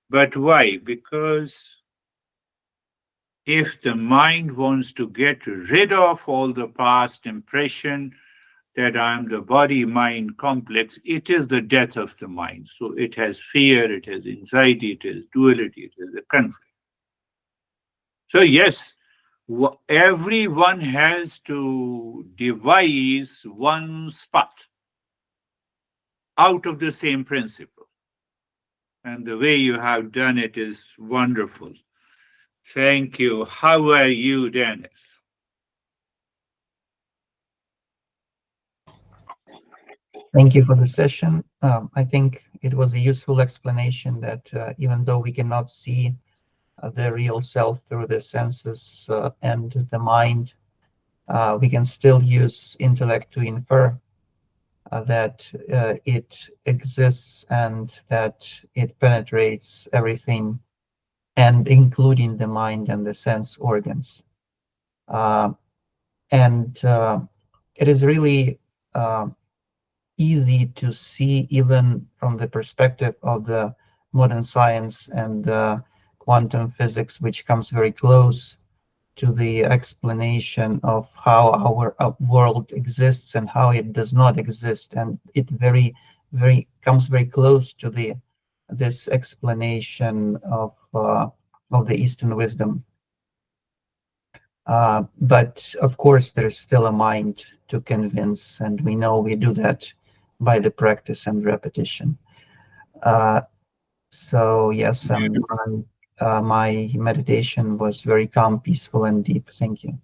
But why? Because if the mind wants to get rid of all the past impression that I am the body mind complex, it is the death of the mind. So it has fear, it has anxiety, it has duality, it has a conflict. So, yes, everyone has to devise one spot out of the same principle. And the way you have done it is wonderful. Thank you. How are you, Dennis?
Thank you for the session. I think it was a useful explanation that even though we cannot see the real self through the senses and the mind, we can still use intellect to infer that it exists and that it penetrates everything, and including the mind and the sense organs. And it is really easy to see, even from the perspective of the modern science and quantum physics, which comes very close to the explanation of how our world exists and how it does not exist, and it very comes very close to this explanation of the Eastern wisdom. But of course, there's still a mind to convince, and we know we do that by the practice and repetition. So yes, my meditation was very calm, peaceful, and deep. Thank you.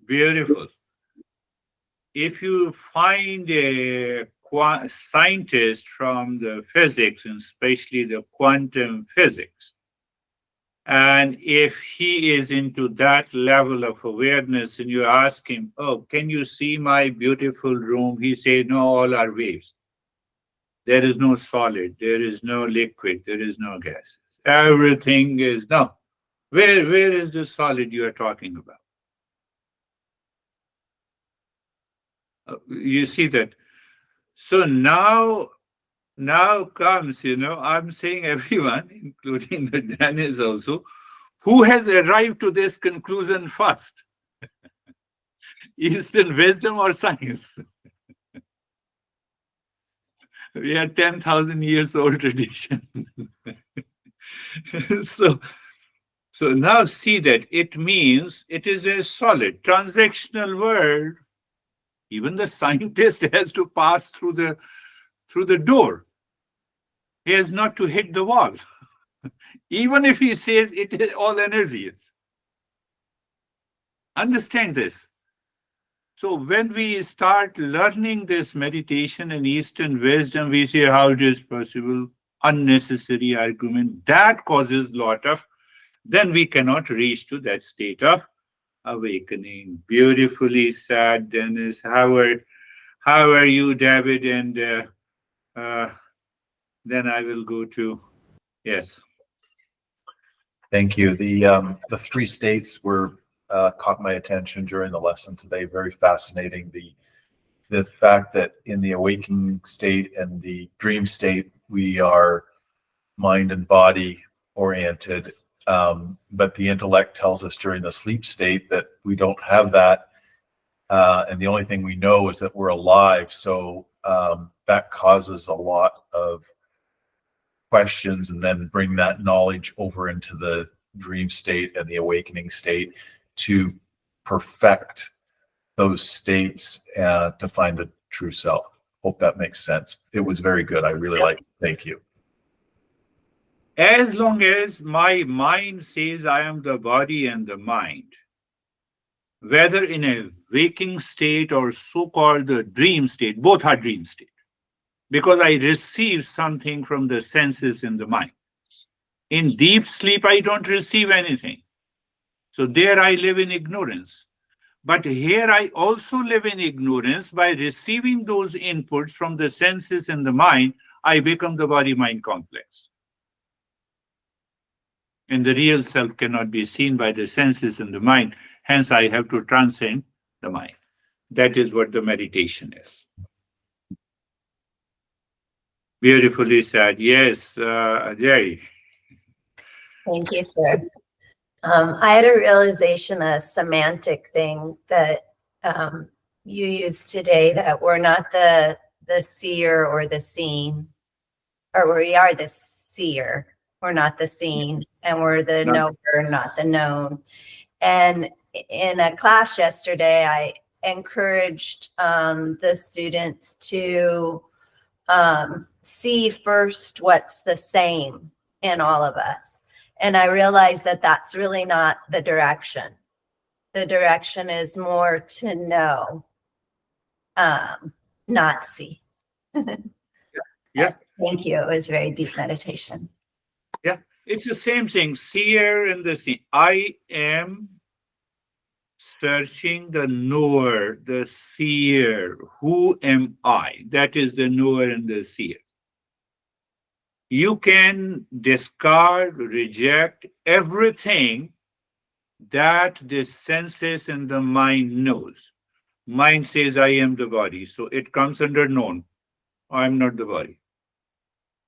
Beautiful. If you find a scientist from the physics, and especially the quantum physics, and if he is into that level of awareness and you ask him, "Oh, can you see my beautiful room?" He says, "No, all are waves. There is no solid, there is no liquid, there is no gas. Everything is no. Where is the solid you are talking about?" You see that. So now comes, I'm saying everyone, including the Dennis also, who has arrived to this conclusion first? Eastern wisdom or science? We are 10,000 years old tradition. so, so now see that it means it is a solid transactional world. Even the scientist has to pass through the door. He has not to hit the wall. Even if he says it is all energies. Understand this. So when we start learning this meditation and Eastern wisdom, we see how it is possible. Unnecessary argument that causes lot of. Then we cannot reach to that state of awakening. Beautifully said, Dennis. How are you, David? And uh, then I will go to yes.
Thank you. The three states were caught my attention during the lesson today. Very fascinating. The fact that in the awakening state and the dream state we are mind and body oriented, but the intellect tells us during the sleep state that we don't have that, and the only thing we know is that we're alive. So that causes a lot of questions, and then bring that knowledge over into the dream state and the awakening state to perfect those states to find the true self. Hope that makes sense. It was very good. I really like it. Thank you.
As long as my mind says I am the body and the mind, whether in a waking state or so-called the dream state, both are dream state, because I receive something from the senses in the mind. In deep sleep, I don't receive anything. So there I live in ignorance. But here I also live in ignorance by receiving those inputs from the senses and the mind. I become the body-mind complex. And the real self cannot be seen by the senses and the mind. Hence, I have to transcend the mind. That is what the meditation is. Beautifully said. Yes, Jerry.
Thank you, sir. I had a realization, a semantic thing that you used today, that we're not the seer or the seen, or we are the seer, we're not the seen, and we're the knower, not the known. And in a class yesterday, I encouraged the students to see first what's the same in all of us. And I realized that that's really not the direction. The direction is more to know, not see.
Yeah.
Thank you. It was very deep meditation.
Yeah. It's the same thing. Seer and the seen. I am searching the knower, the seer. Who am I? That is the knower and the seer. You can discard, reject everything that the senses and the mind knows. Mind says, I am the body. So it comes under known. I am not the body.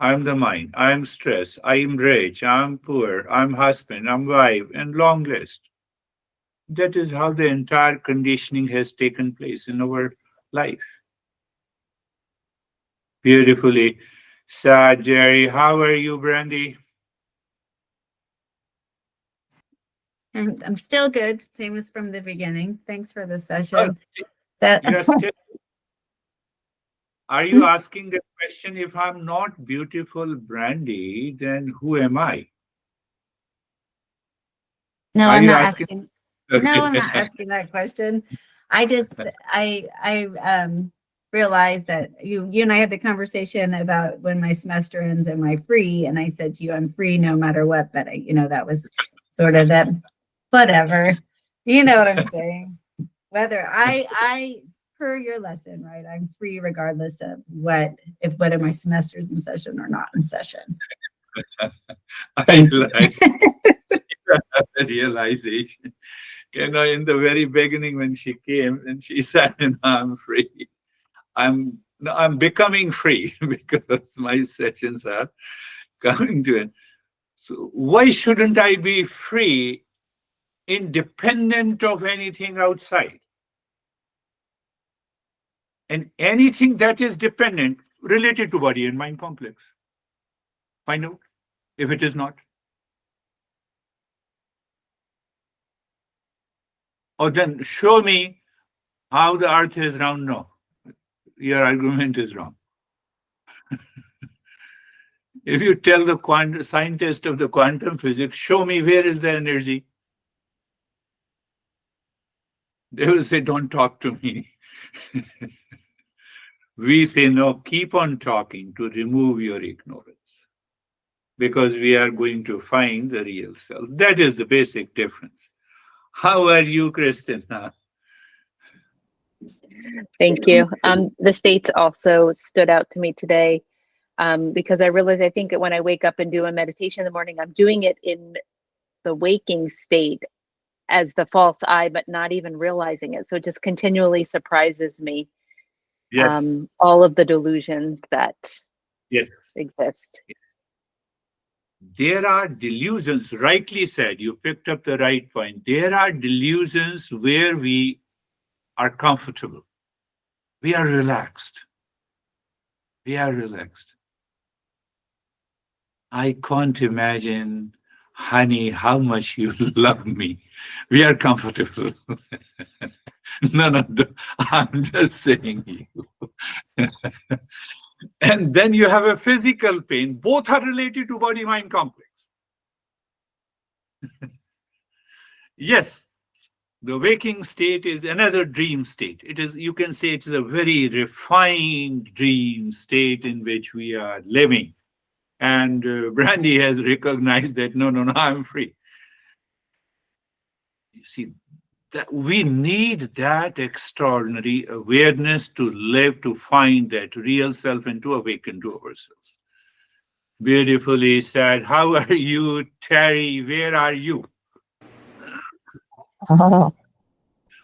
I am the mind. I am stressed. I am rich. I am poor. I am husband. I am wife, and long list. That is how the entire conditioning has taken place in our life. Beautifully said, Jerry. How are you, Brandy?
I'm still good, same as from the beginning. Thanks for the
Oh,
session. So,
you are still. Are you asking the question, if I'm not beautiful, Brandy, then who am I?
no,
Are
I'm
you
not
asking?
asking. No, I'm not asking that question. I just, I realized that you and I had the conversation about when my semester ends, am I free? And I said to you, I'm free no matter what. But that was sort of that, whatever. You know what I'm saying? Whether I per your lesson, right? I'm free regardless of whether my semester's in session or not in session.
I like the realization. In the very beginning when she came and she said, I'm free. I'm becoming free because my sessions are coming to an. So why shouldn't I be free, independent of anything outside? And anything that is dependent, related to body and mind complex. Find out if it is not. Or then show me how the earth is round. No, your argument is wrong. If you tell the scientist of the quantum physics, show me where is the energy, they will say, don't talk to me. We say, no, keep on talking to remove your ignorance, because we are going to find the real self. That is the basic difference. How are you, Christina?
Thank you. The states also stood out to me today because I realized I think that when I wake up and do a meditation in the morning, I'm doing it in the waking state as the false I, but not even realizing it. So it just continually surprises me.
Yes.
All of the delusions that
Yes.
exist.
There are delusions, rightly said, you picked up the right point. There are delusions where we are comfortable. We are relaxed. We are relaxed. I can't imagine, honey, how much you love me. We are comfortable. No, I'm just saying you. And then you have a physical pain. Both are related to body-mind complex. Yes, the waking state is another dream state. It is, you can say it is a very refined dream state in which we are living. And Brandy has recognized that, no, I'm free. You see, that we need that extraordinary awareness to live, to find that real self and to awaken to ourselves. Beautifully said. How are you, Terry? Where are you?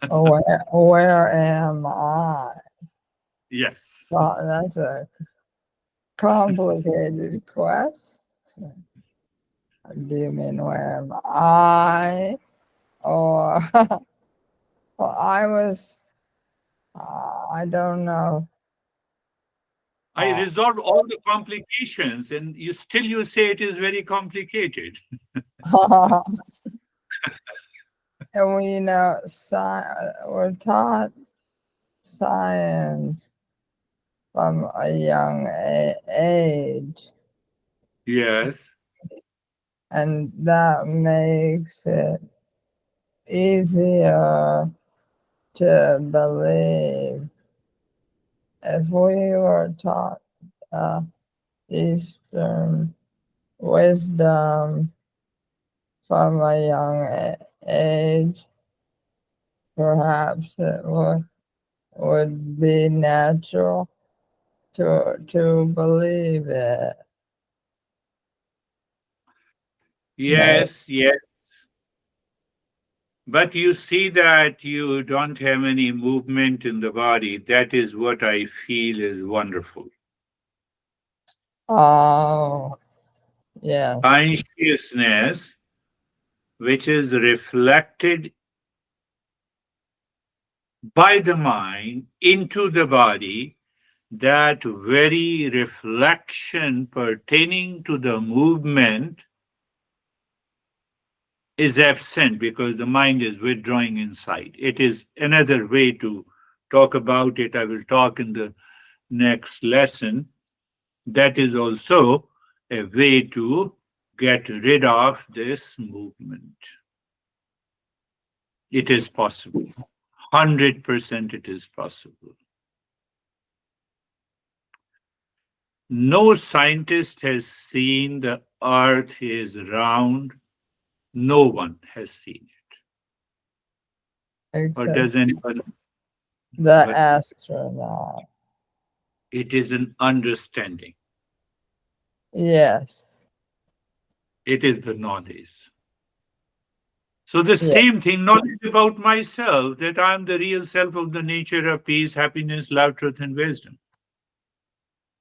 Where am I?
Yes.
Well, that's a complicated question. Do you mean where am I? Or, well, I was, I don't know.
I resolved all the complications, and you say it is very complicated.
And we know we're taught science from a young age.
Yes.
And that makes it easier to believe. If we were taught Eastern wisdom from a young age, perhaps it would be natural to believe it.
Yes. But you see that you don't have any movement in the body. That is what I feel is wonderful.
Oh, yeah.
Consciousness, which is reflected by the mind into the body, that very reflection pertaining to the movement is absent because the mind is withdrawing inside. It is another way to talk about it. I will talk in the next lesson. That is also a way to get rid of this movement. It is possible. 100% it is possible. No scientist has seen the earth is round. No one has seen it. Or
Except
does anyone?
the
But
astronaut.
it is an understanding.
Yes.
It is the knowledge. So the
Yeah.
same thing, knowledge about myself, that I am the real self of the nature of peace, happiness, love, truth, and wisdom.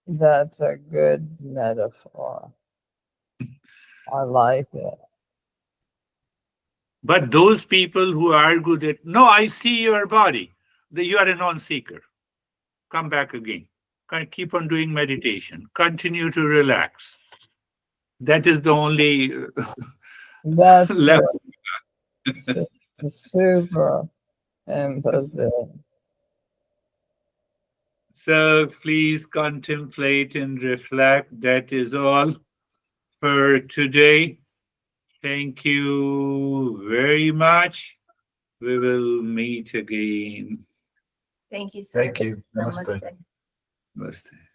That's a good metaphor. I like it.
But those people who argue that, no, I see your body, that you are a non-seeker. Come back again. keep on doing meditation. Continue to relax. That is the only
That's
level.
super emphasis.
So please contemplate and reflect. That is all for today. Thank you very much. We will meet again.
Thank you, sir.
Thank you. Namaste.
Namaste.
Namaste.